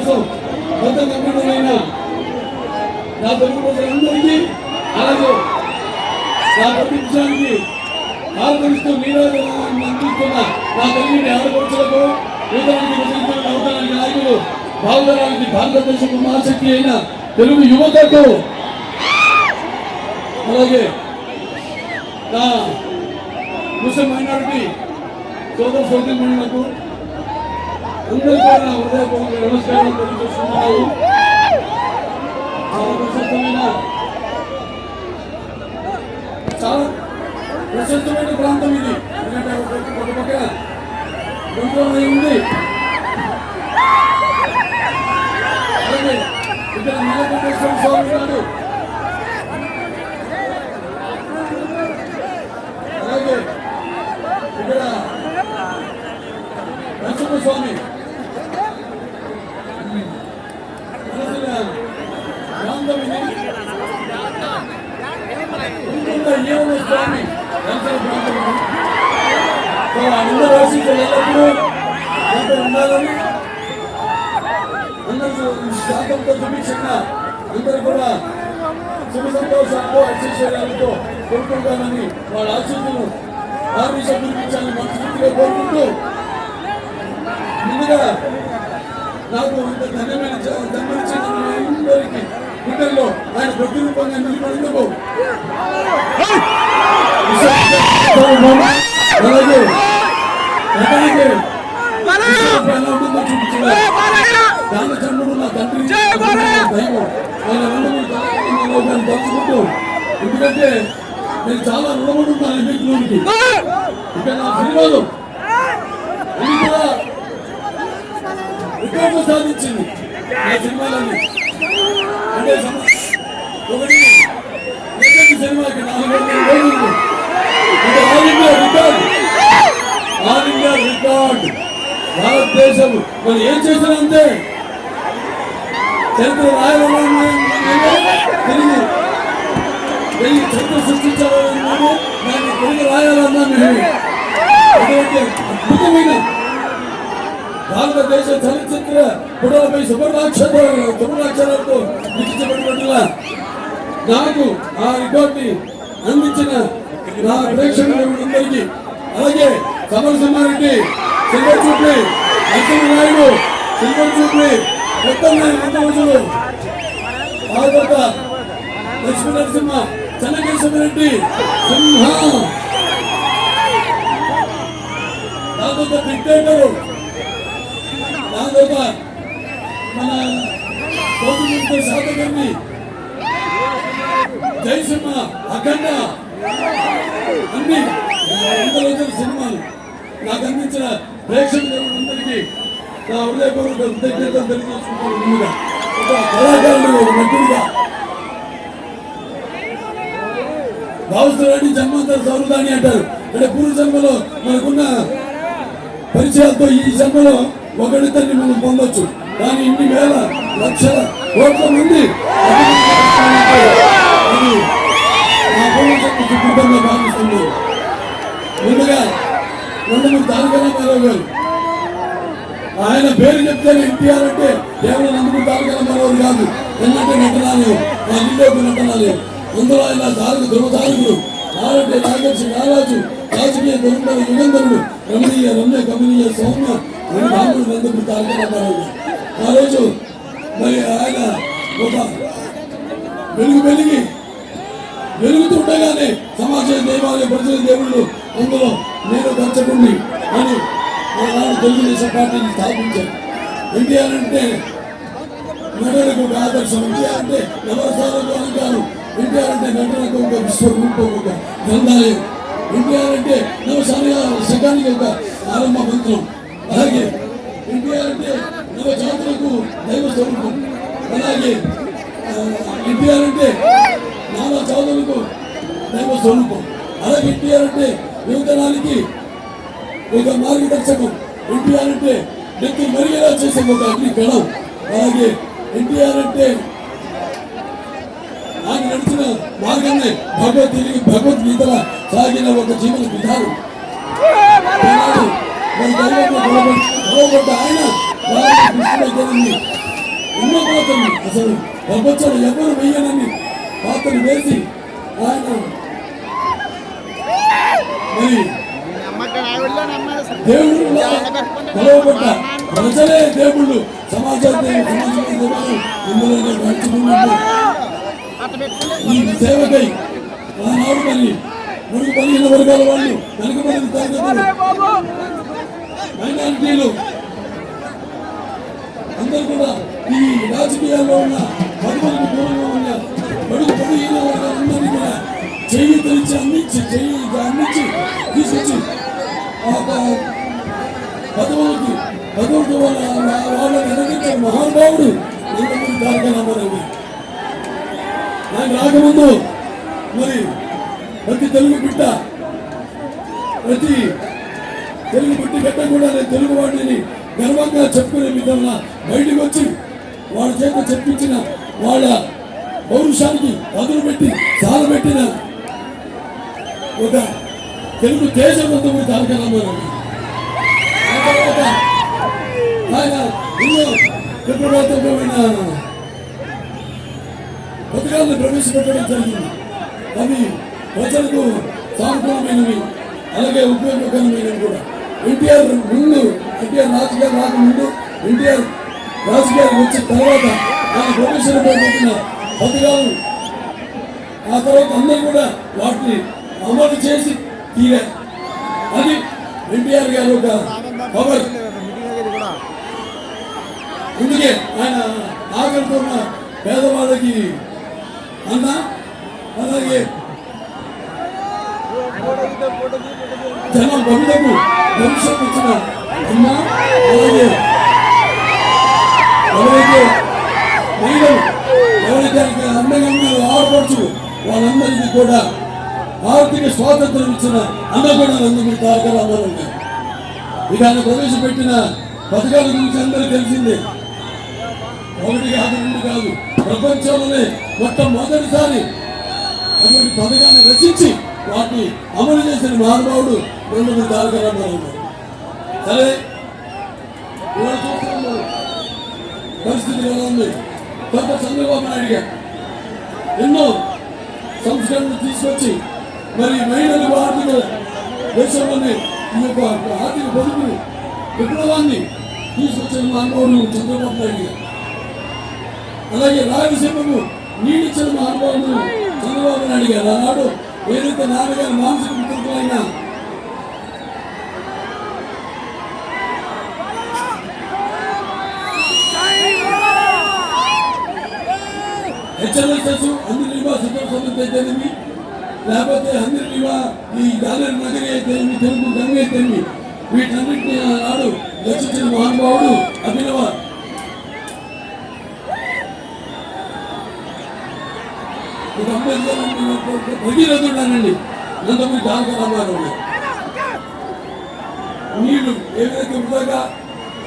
కోసం కొత్త గమనమైన నా తెలుగు ప్రజలందరికీ అలాగే నా ప్రతి విషయానికి ఆలోచిస్తూ నీరాజనాన్ని అందిస్తున్న నా తల్లిని ఆడపడుచులకు అవతరానికి నాయకులు భావతరానికి భారతదేశం మహాశక్తి అయిన తెలుగు యువతకు అలాగే నా ముస్లిం మైనారిటీ సోదర సోదరీమణులకు అందరికీ నా హృదయపూర్వక నమస్కారం తెలియజేస్తున్నాను. చాలా ప్రశస్తమైన ప్రాంతం ఇది. ఎందుకంటే ఒక పక్కన గుంటూరు ఉంది, అలాగే ఇక్కడ నీలకంఠేశ్వర స్వామి ఉన్నాడు, అలాగే ఇక్కడ నరసింహస్వామి రాందవిని స్వామి అందరూ ఆశించేటప్పుడు ఉండాలని అందరూ శాతంతో సుభిక్షంగా అందరూ కూడా శుభ సంతోషాలతో ఐశ్వర్యాలతో కోరుకుంటానని వాళ్ళ ఆశీస్సులను ఆర్మీష గురించాలని మనస్ఫూర్తిగా కోరుకుంటూ ముందుగా నాకు ఇంత ధన్యమైన జన్మనిచ్చిన అందరికీ గుండెల్లో ఆయన ప్రతిరూపంగా నిలబడేందుకు అలాగే ఎలా ఉంటుందో చూపించలేదు. రామచంద్రుడు నా తండ్రి దైవం ఆయన తలుచుకుంటూ, ఎందుకంటే నేను చాలా రుణపడి ఉన్నాను వ్యక్తులకి. ఇక నా సినిమాలు అన్ని కూడా రికార్డు సాధించింది. నా సినిమాలన్నీ అంటే ఒకటి సినిమాకి 400 రోజులు all India record, all India record. భారతదేశం మనం ఏం చేసినంతే చరిత్ర రాయాలన్నా తిరిగి చరిత్ర సృష్టించాలన్నా దాన్ని తిరిగి రాయాలన్నా మేము అటువంటి అద్భుతమైన భారతదేశ చలనచిత్ర పుటలపై శుభాక్షరాలతో లిఖించబడినట్లుగా నాకు ఆ రికార్డుని అందించిన నా ప్రేక్షకులందరికీ, అలాగే సమరసింహారెడ్డి, సిల్వర్ చూపి, నరసింహనాయుడు, సిల్వర్ చూపి, రోజులు ఆదత లక్ష్మీ నరసింహ, చెన్నకేశ్వరరెడ్డి, సింహ, నాదొక డిక్టేటరు, నాదొక మన గవర్నమెంట్ శాతకర్ణి, జయసింహ, అఖండ, అన్ని 100 రోజుల సినిమాలు నాకు అందించిన ప్రేక్షకులందరికీ నా హృదయపూర్వక కృతజ్ఞతలు తెలియజేసుకుంటాను. ముందుగా ఒక కళాకారుడు, ఒక నటుడిగా భావిస్తున్నాడు. జన్మాంతర సౌహృదాన్ని అంటారు. అంటే పూర్వ జన్మలో మనకున్న పరిచయాలతో ఈ జన్మలో ఒకరిద్దరిని మనం పొందొచ్చు. కానీ ఇన్ని వేల లక్షల కోట్ల మంది అది నా పూర్వజన్మ సుకృతంగా భావిస్తుంది. ముందుగా నందమూరి తారక రామారావు గారు, ఆయన పేరు చెప్తే ఎన్టీఆర్ అంటే కేవలం నందమూరి తారక రామారావు కాదు, ఎందుకంటే నటనాలు నా ఇల్లు నటనాలు. అందులో ఆయన ధృవతారకుడు, నారంటే నాగర్షి నారాజు, రాజకీయ ధురంధర యుగంధరుడు, రమణీయ రమ్య కమనీయ సౌమ్య రాముడు నందమూరి తారక రామారావు గారు. ఆ రోజు మరి ఆయన ఒక వెలుగుతుండగానే సమాజ దేవాలయ ప్రజల దేవుళ్ళు అందులో నేను దర్శకుడిని అని ఆనాడు తెలుగుదేశం పార్టీని స్థాపించారు. ఎన్టీఆర్ అంటే నటనకు ఒక ఆదర్శం, ఎన్టీఆర్ అంటే నవరసాలకు అలంకారం, ఎన్టీఆర్ అంటే నటనకు ఒక విశ్వరూపం, ఒక గ్రంథాలయం, ఎన్టీఆర్ అంటే శకానికి ఒక ఆరంభ మంత్రం, అలాగే ఎన్టీఆర్ అంటే నవ జాతులకు దైవ స్వరూపం, అలాగే ఎన్టీఆర్ అంటే నానా జాతులకు దైవ స్వరూపం, అలాగే ఎన్టీఆర్ అంటే యువతరానికి ఒక మార్గదర్శకం, ఎన్టీఆర్ అంటే నెత్తి మరిగేలా చేసే ఒక అగ్ని కణం, అలాగే ఎన్టీఆర్ అంటే ఆయన నడిచిన మార్గాన్ని భగవద్గీతల సాగిన ఒక జీవన విధానం. ఆయన ఎన్నో పాత్రలు అసలు ప్రపంచంలో ఎవరు వేయనని పాత్రలు వేసి ఆయన మరి దేవుళ్ళు కొలవబడ్డ ప్రజలే దేవుళ్ళు సమాజంలో ఇందులో నడుచుకున్నట్టు ఈ సేవకై ఆనాడు మరి మురుగు పదిహేన వర్గాల వాళ్ళు వెనుకబడిన తరగతులు మైనారిటీలు అందరూ కూడా ఈ రాజకీయాల్లో ఉన్న పదవులకు దూరంగా ఉన్న బడుగు పదిహేన వర్గాలందరినీ కూడా చెయ్యి తెలిసి అందించి తీసుకొచ్చి పదవులకి వాళ్ళని ఎదిగించిన మహానుభావుడు నందమూరి తారక రామారావు. ఆయన రాకముందు మరి ప్రతి తెలుగు బిడ్డ గడ్డ కూడా నేను తెలుగు వాడిని గర్వంగా చెప్పుకునే విధంగా బయటకు వచ్చి వాళ్ళ చేత చెప్పించిన వాళ్ళ పౌరుషానికి పదులు పెట్టి చాలబెట్టిన ఒక తెలుగు దేశం నందమూరి తారక రామారావు. ఆ తర్వాత ఆయన ఎన్నో విప్లవాత్మకమైన పథకాలను ప్రవేశపెట్టడం జరిగింది. అవి ప్రజలకు సానుకూలమైనవి, అలాగే ఉపయోగకరమైనవి కూడా. ఎన్టీఆర్ రాజకీయాలు రాకముందు, ఎన్టీఆర్ రాజకీయాలు వచ్చిన తర్వాత ఆయన ప్రవేశపెట్టిన పథకాలు ఆ తర్వాత అందరూ కూడా వాటిని అమలు చేసి తీరారు. అది ఎన్టీఆర్ గారు ఒక పవర్. అందుకే ఆయన ఆకలితో ఉన్న పేదవాళ్ళకి అన్న, అలాగే జనం భవితకు భవిష్యత్తు ఇచ్చిన అన్న, అలాగే ఎవరైతే మహిళలు ఎవరైతే అందంగా ఆడపడుచు వాళ్ళందరికీ కూడా ఆర్థిక స్వాతంత్రం ఇచ్చిన అన్న కూడా నందమూరి తారక రామారావు గారు. ఇక ఆయన ప్రవేశపెట్టిన పథకాల గురించి అందరికీ తెలిసిందే. ఒకటి కాదు, రెండు కాదు, ప్రపంచంలోనే మొట్టమొదటిసారి అటువంటి పథకాన్ని రచించి వాటిని అమలు చేసిన మహానుభావుడు నందమూరి తారక రామారావు గారు. సరే, ఇవాళ చూస్తున్నాము పరిస్థితి ఎలా ఉంది. కొంత చంద్రబాబు నాయుడు గారు ఎన్నో సంస్కరణలు తీసుకొచ్చి మరి మహిళలకు ఆర్థిక దేశంలోనే ఈ యొక్క ఆర్థిక పొదుపుని విప్లవాన్ని తీసుకొచ్చిన మహానుభావుడు చంద్రబాబు నాయుడు గారు. అలాగే రాయలసీమకు నీటిచ్చిన మహానుభావుడు చంద్రబాబు నాయుడు గారు. ఆనాడు ఏదైతే నాన్నగారు మానసిక వికృతులైన హెచ్ఎంఎస్ఎస్ అందరివా సిద్ధం అయితేనేమి, లేకపోతే అందరివా ఈ గాలేరు నగరి అయితేనేమి, తెలుగు గంగ అయితేనేమి, వీటన్నింటినీ ఆనాడు రచించిన మహానుభావుడు అభినవ భగీరథుడానండి నందమూరి తారక రామారావు. నీళ్లు ఏదైతే వృధాగా